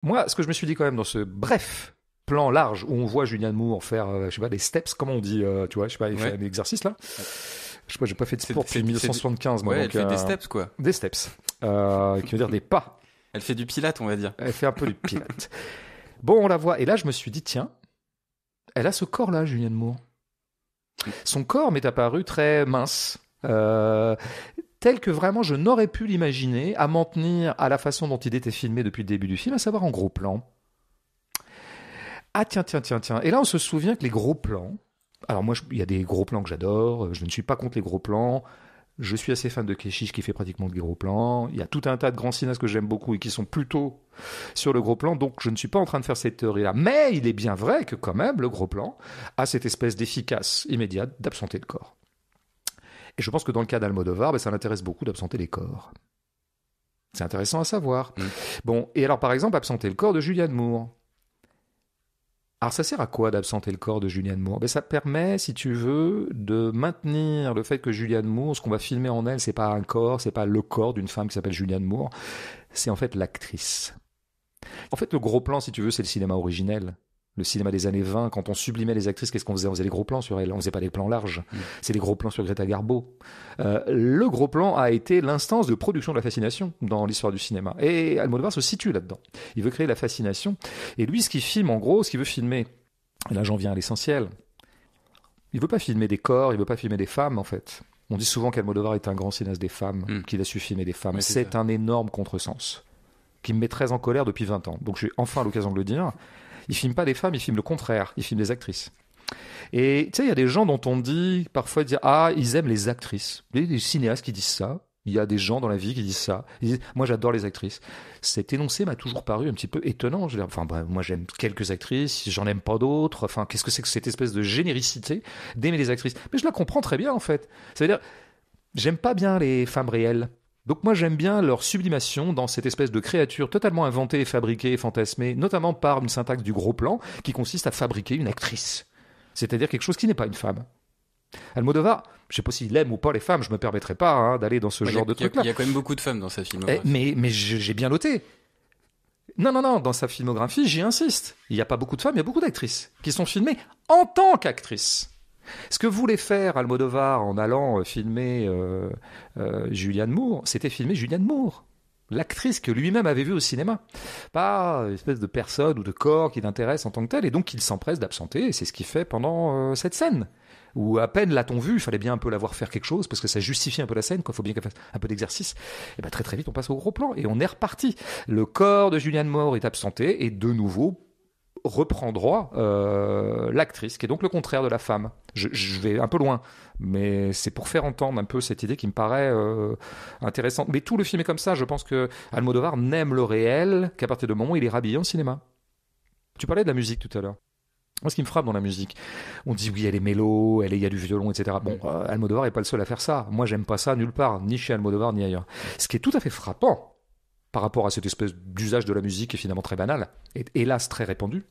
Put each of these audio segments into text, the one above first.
Moi, ce que je me suis dit quand même dans ce bref plan large où on voit Julianne Moore faire, je sais pas, des steps, comment on dit, tu vois, je sais pas, il fait un exercice là. Je sais pas, j'ai pas fait de sport depuis 1975, moi. Ouais, donc, elle fait des steps, quoi. Des steps, qui veut dire des pas. Elle fait du pilate, on va dire. Elle fait un peu du pilate. Bon, on la voit, et là, je me suis dit, tiens, elle a ce corps-là, Julianne Moore. Son corps m'est apparu très mince, tel que vraiment je n'aurais pu l'imaginer, à m'en tenir à la façon dont il était filmé depuis le début du film, à savoir en gros plan. Ah tiens. Et là, on se souvient que les gros plans... Alors moi, il y a des gros plans que j'adore, je ne suis pas contre les gros plans, je suis assez fan de Keshish qui fait pratiquement des gros plans, il y a tout un tas de grands cinéastes que j'aime beaucoup et qui sont plutôt sur le gros plan, donc je ne suis pas en train de faire cette théorie-là. Mais il est bien vrai que quand même, le gros plan a cette espèce d'efficace immédiate d'absenter le corps. Et je pense que dans le cas d'Almodovar, ça l'intéresse beaucoup d'absenter les corps. C'est intéressant à savoir. Bon, et alors par exemple, absenter le corps de Julianne Moore. Alors ça sert à quoi d'absenter le corps de Julianne Moore ? Ça permet, si tu veux, de maintenir le fait que Julianne Moore, ce qu'on va filmer en elle, c'est pas un corps, c'est pas le corps d'une femme qui s'appelle Julianne Moore, c'est en fait l'actrice. En fait, le gros plan, si tu veux, c'est le cinéma originel. Le cinéma des années 20, quand on sublimait les actrices, qu'est-ce qu'on faisait ? On faisait des gros plans sur elles, on faisait pas des plans larges. C'est des gros plans sur Greta Garbo. Le gros plan a été l'instance de production de la fascination dans l'histoire du cinéma. Et Almodovar se situe là-dedans. Il veut créer la fascination. Et lui, ce qu'il filme, en gros, ce qu'il veut filmer, et là j'en viens à l'essentiel, il veut pas filmer des corps, il veut pas filmer des femmes, en fait. On dit souvent qu'Almodovar est un grand cinéaste des femmes, qu'il a su filmer des femmes. Ouais, c'est un énorme contresens, qui me met très en colère depuis 20 ans. Donc j'ai enfin l'occasion de le dire. Il filme pas des femmes, il filme le contraire. Il filme des actrices. Et tu sais, il y a des gens dont on dit parfois ils aiment les actrices. Il y a des cinéastes qui disent ça. Il y a des gens dans la vie qui disent ça. Ils disent, moi, j'adore les actrices. Cet énoncé m'a toujours paru un petit peu étonnant. Moi, j'aime quelques actrices, j'en aime pas d'autres. Enfin, qu'est-ce que c'est que cette espèce de généricité d'aimer les actrices ? Mais je la comprends très bien, en fait. Ça veut dire, j'aime pas bien les femmes réelles. Donc moi j'aime bien leur sublimation dans cette espèce de créature totalement inventée, fabriquée, fantasmée, notamment par une syntaxe du gros plan qui consiste à fabriquer une actrice. C'est-à-dire quelque chose qui n'est pas une femme. Almodovar, je sais pas s'il aime ou pas les femmes, je me permettrai pas d'aller dans ce genre de truc-là. Il y a quand même beaucoup de femmes dans sa filmographie. Mais j'ai bien noté. Non, dans sa filmographie, j'y insiste. Il n'y a pas beaucoup de femmes, il y a beaucoup d'actrices qui sont filmées en tant qu'actrices. Ce que voulait faire Almodovar en allant filmer Julianne Moore, c'était filmer Julianne Moore, l'actrice que lui-même avait vue au cinéma. Pas une espèce de personne ou de corps qui l'intéresse en tant que tel, et donc il s'empresse d'absenter, et c'est ce qu'il fait pendant cette scène. Où à peine l'a-t-on vu, il fallait bien un peu la voir faire quelque chose, parce que ça justifie un peu la scène, il faut bien qu'elle fasse un peu d'exercice. Et très très vite on passe au gros plan, et on est reparti. Le corps de Julianne Moore est absenté, et de nouveau reprend droit l'actrice, qui est donc le contraire de la femme. Je vais un peu loin, mais c'est pour faire entendre un peu cette idée qui me paraît intéressante. Mais tout le film est comme ça. Je pense que Almodovar n'aime le réel qu'à partir du moment où il est rhabillé en cinéma. Tu parlais de la musique tout à l'heure. Moi, ce qui me frappe dans la musique, on dit oui, elle est mélo, il y a du violon, etc. Bon, Almodovar n'est pas le seul à faire ça. Moi, j'aime pas ça nulle part, ni chez Almodovar, ni ailleurs. Ce qui est tout à fait frappant, par rapport à cette espèce d'usage de la musique qui est finalement très banal, et hélas très répandu,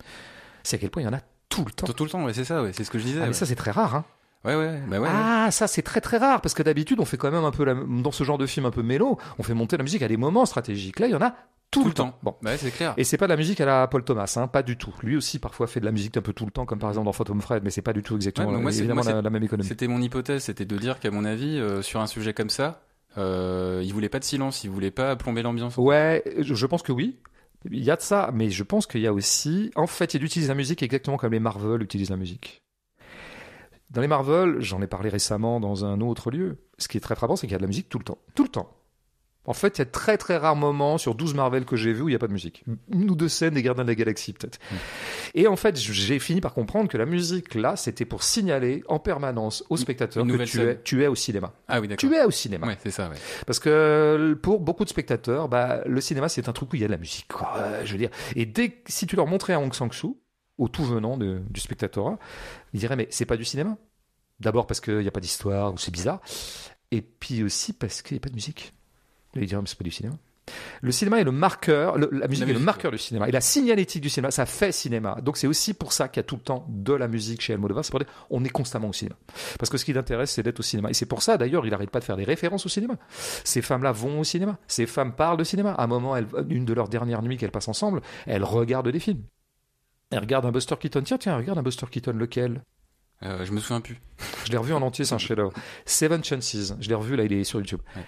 c'est à quel point il y en a tout le temps. Tout le temps, ouais, c'est ça, ouais, c'est ce que je disais. Mais ça, c'est très rare, hein. Ouais. Ça, c'est très très rare, parce que d'habitude, on fait quand même un peu, dans ce genre de film un peu mélo, on fait monter la musique à des moments stratégiques. Là, il y en a tout le temps. Bon. Ouais, c'est clair. Et c'est pas de la musique à la Paul Thomas, pas du tout. Lui aussi, parfois, fait de la musique un peu tout le temps, comme par exemple dans Phantom Fred, mais c'est pas du tout exactement la même économie. C'était mon hypothèse, c'était de dire qu'à mon avis, sur un sujet comme ça, il voulait pas de silence, il voulait pas plomber l'ambiance. Ouais, je pense que oui. Il y a de ça, mais je pense qu'il y a aussi... En fait, il utilise la musique exactement comme les Marvel utilisent la musique. Dans les Marvel, j'en ai parlé récemment dans un autre lieu, ce qui est très frappant, c'est qu'il y a de la musique tout le temps. Tout le temps. En fait, il y a très très rares moments sur 12 Marvel que j'ai vus où il n'y a pas de musique. Une ou deux scènes des Gardiens de la Galaxie, peut-être. Et en fait, j'ai fini par comprendre que la musique, là, c'était pour signaler en permanence aux spectateurs que tu es au cinéma. Ah oui, d'accord. Tu es au cinéma. Ouais, c'est ça, ouais. Parce que pour beaucoup de spectateurs, le cinéma, c'est un truc où il y a de la musique, quoi. Je veux dire. Et si tu leur montrais un Hong Sang-soo, au tout venant du spectatorat, ils diraient, mais c'est pas du cinéma. D'abord parce qu'il n'y a pas d'histoire, ou c'est bizarre. Et puis aussi parce qu'il n'y a pas de musique. Ils diraient, mais c'est pas du cinéma. Le cinéma est le marqueur, la musique est le musique, marqueur du cinéma. Et la signalétique du cinéma, ça fait cinéma. Donc c'est aussi pour ça qu'il y a tout le temps de la musique chez Almodovar. C'est pour dire, on est constamment au cinéma. Parce que ce qui l'intéresse, c'est d'être au cinéma. Et c'est pour ça, d'ailleurs, il n'arrête pas de faire des références au cinéma. Ces femmes-là vont au cinéma. Ces femmes parlent de cinéma. À un moment, une de leurs dernières nuits qu'elles passent ensemble, elles regardent des films. Elles regardent un Buster Keaton. Tiens, regarde un Buster Keaton. Lequel? Je me souviens plus. Je l'ai revu en entier, c'est un chef-d'œuvre. Seven Chances. Je l'ai revu, là, il est sur YouTube. Ouais.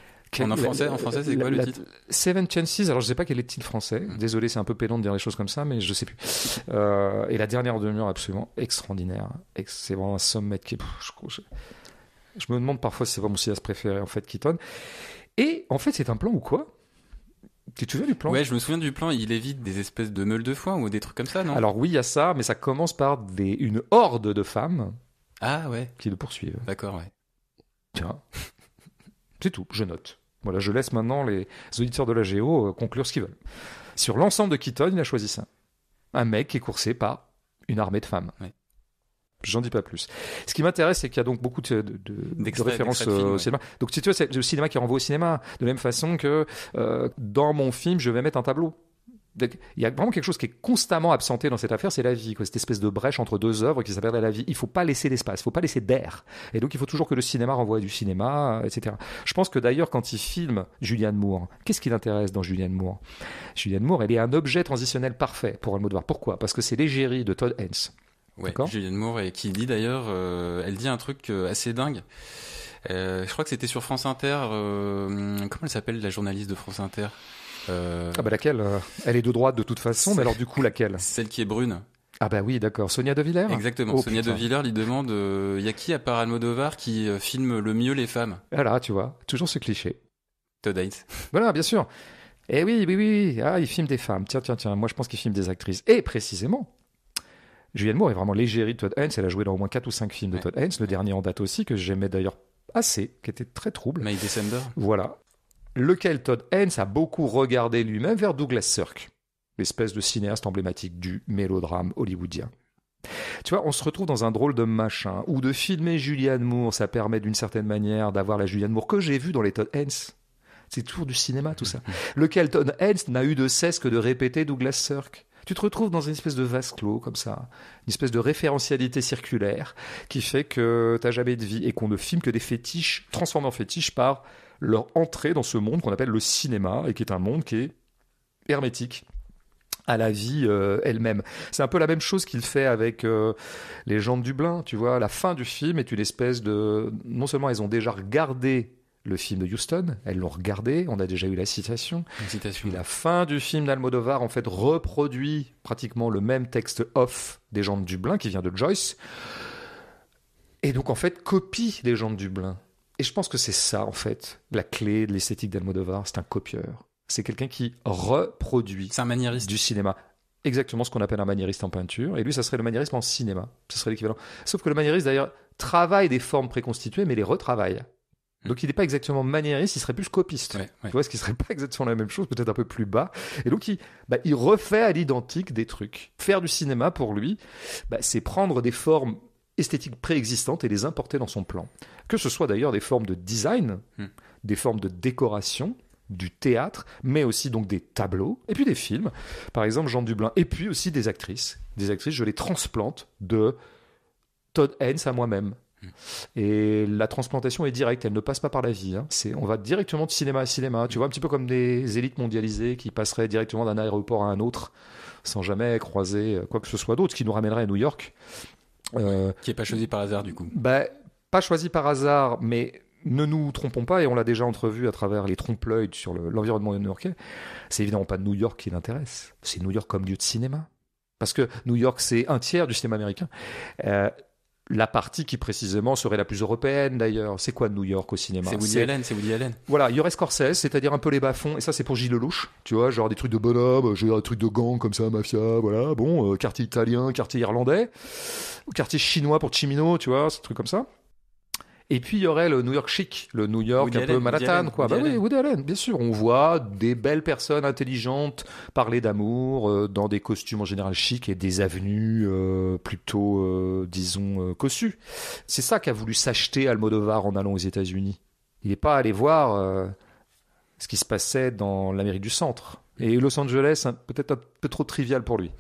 En français, c'est quoi le titre? Seven Chances. Alors, je sais pas quel est le titre français. Désolé, c'est un peu pédant de dire les choses comme ça, mais je sais plus. Et la dernière demi-heure, absolument extraordinaire. C'est vraiment un sommet qui est... Je me demande parfois si c'est vraiment mon cinéaste préféré, en fait, Keaton. Et, en fait, c'est un plan ou quoi? Tu te souviens du plan? Ouais, je me souviens du plan. Il évite des espèces de meules de foin ou des trucs comme ça, non? Alors, oui, il y a ça, mais ça commence par une horde de femmes Ah, ouais. qui le poursuivent. D'accord, ouais. Tiens. C'est tout, je note. Voilà, je laisse maintenant les auditeurs de la Géo conclure ce qu'ils veulent. Sur l'ensemble de Keaton, il a choisi ça. Un mec qui est coursé par une armée de femmes. Ouais. J'en dis pas plus. Ce qui m'intéresse, c'est qu'il y a donc beaucoup de références au cinéma. Donc, si tu veux, c'est le cinéma qui renvoie au cinéma. De la même façon que dans mon film, je vais mettre un tableau. Donc, il y a vraiment quelque chose qui est constamment absenté dans cette affaire, c'est la vie, quoi. Cette espèce de brèche entre deux œuvres qui s'appelle la vie. Il faut pas laisser d'espace, il faut pas laisser d'air. Et donc il faut toujours que le cinéma renvoie du cinéma, etc. Je pense que d'ailleurs quand il filme Julianne Moore, qu'est-ce qui l'intéresse dans Julianne Moore? Julianne Moore, elle est un objet transitionnel parfait pour Almodovar. Pourquoi? Parce que c'est l'égérie de Todd Haynes. Ouais, Julianne Moore, et qui dit d'ailleurs, elle dit un truc assez dingue. Je crois que c'était sur France Inter. Comment elle s'appelle, la journaliste de France Inter? Laquelle elle est de droite de toute façon, mais alors du coup laquelle? Celle qui est brune. Ah bah oui, d'accord. Sonia De Villers? Exactement. Sonia De Villers lui demande y a qui à part Almodovar qui filme le mieux les femmes? Voilà, tu vois, toujours ce cliché. Todd Haynes. Voilà, bien sûr. Eh oui. Ah, il filme des femmes. Tiens. Moi, je pense qu'il filme des actrices. Et précisément, Julianne Moore est vraiment l'égérie de Todd Haynes. Elle a joué dans au moins 4 ou 5 films de Todd Haynes. Le dernier en date aussi, que j'aimais d'ailleurs assez, qui était très trouble. May December. Voilà. Lequel Todd Haynes a beaucoup regardé lui-même vers Douglas Sirk, l'espèce de cinéaste emblématique du mélodrame hollywoodien. Tu vois, on se retrouve dans un drôle de machin, où de filmer Julianne Moore, ça permet d'une certaine manière d'avoir la Julianne Moore que j'ai vue dans les Todd Haynes. C'est toujours du cinéma, tout ça. Lequel Todd Haynes n'a eu de cesse que de répéter Douglas Sirk. Tu te retrouves dans une espèce de vase clos, comme ça, une espèce de référentialité circulaire qui fait que t'as jamais de vie et qu'on ne filme que des fétiches transformés en fétiches par leur entrée dans ce monde qu'on appelle le cinéma et qui est un monde qui est hermétique à la vie elle-même. C'est un peu la même chose qu'il fait avec les gens de Dublin, tu vois. La fin du film est une espèce de... Non seulement elles ont déjà regardé le film de Huston, elles l'ont regardé, on a déjà eu la citation. Et la fin du film d'Almodovar, en fait, reproduit pratiquement le même texte off des gens de Dublin, qui vient de Joyce, et donc, en fait, copie les gens de Dublin. Et je pense que c'est ça, en fait, la clé de l'esthétique d'Almodovar, c'est un copieur. C'est quelqu'un qui reproduit c'est un maniériste du cinéma. Exactement ce qu'on appelle un maniériste en peinture. Et lui, ça serait le maniérisme en cinéma. Ce serait l'équivalent. Sauf que le maniériste, d'ailleurs, travaille des formes préconstituées, mais les retravaille. Donc il n'est pas exactement maniériste, il serait plus copiste. Ouais. Tu vois, ce qui serait pas exactement la même chose, peut-être un peu plus bas. Et donc il refait à l'identique des trucs. Faire du cinéma, pour lui, c'est prendre des formes esthétiques préexistantes et les importer dans son plan. Que ce soit d'ailleurs des formes de design, des formes de décoration, du théâtre, mais aussi donc des tableaux, et puis des films. Par exemple, Jean Dublin. Et puis aussi des actrices. Des actrices, je les transplante de Todd Haynes à moi-même. Et la transplantation est directe, elle ne passe pas par la vie. On va directement de cinéma à cinéma. Tu vois, un petit peu comme des élites mondialisées qui passeraient directement d'un aéroport à un autre sans jamais croiser quoi que ce soit d'autre, ce qui nous ramènerait à New York. Qui n'est pas choisi par hasard, du coup. Pas choisi par hasard, mais ne nous trompons pas, et on l'a déjà entrevu à travers les trompe-l'œil sur l'environnement new-yorkais. C'est évidemment pas New York qui l'intéresse. C'est New York comme lieu de cinéma. Parce que New York, c'est un tiers du cinéma américain. La partie qui précisément serait la plus européenne d'ailleurs. C'est quoi New York au cinéma? C'est Woody Allen. Voilà, il y aurait Scorsese, c'est-à-dire un peu les bas-fonds, et ça c'est pour Gilles Lelouch, tu vois, genre des trucs de bonhomme, genre des trucs de gang comme ça, mafia, voilà, bon, quartier italien, quartier irlandais, ou quartier chinois pour Cimino, tu vois, ce truc comme ça. Et puis il y aurait le New York chic, le New York un peu Manhattan, quoi. Oui, Woody Allen, bien sûr. On voit des belles personnes intelligentes parler d'amour dans des costumes en général chics et des avenues plutôt, disons, cossues. C'est ça qu'a voulu s'acheter Almodovar en allant aux États-Unis. Il n'est pas allé voir ce qui se passait dans l'Amérique du Centre. Et Los Angeles, peut-être un peu trop trivial pour lui.